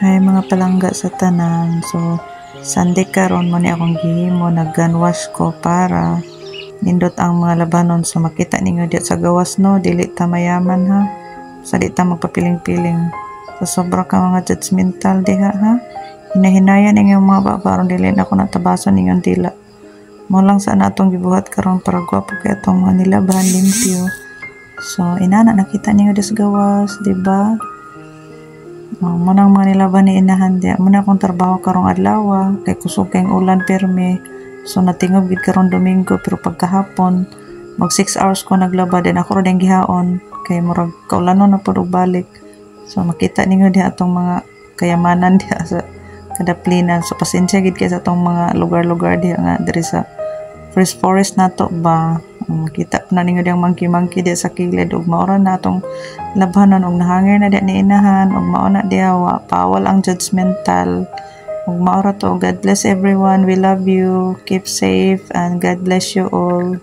Hay mga palangga sa tanan. So Sunday karon mo ni akong gihimo nag-gun wash ko para nindot ang mga labanon. So makita ninyo diya sa gawas no, dili ta mayaman ha. Sa di ta magpapiling-piling. So sobra ka mga judgmental diha ha. Hinahinayan inyong mga babaron dili na ako natabasan inyong dila. Mo lang sana atong gibuhat karon para gwapo kay atong mga nilaban limpyo. So inana nakita ninyo des gawas, di ba? Mo nang mga nilaban ni inahan diya. Mo na akong trabaho karong adlaw kay kusog kayong ulan perme. So natingob gid karon Domingo pero pagkahapon mag 6 hours ko naglaba din ako rin gihaon kay murag kaulanon na pud og balik. So makita ninyo diha atong mga kayamanan diha sa kadaplinan. So pasensya gid kay sa atong mga lugar-lugar diha nga diri sa First Forest nato ba. Makita pa na ninyo diyang monkey diha sa kilid ug maura na atong labanon ug nahangir na diha ni inahan ug mao na diha pawal ang judgmental. Ug maura to. God bless everyone. We love you. Keep safe and God bless you all.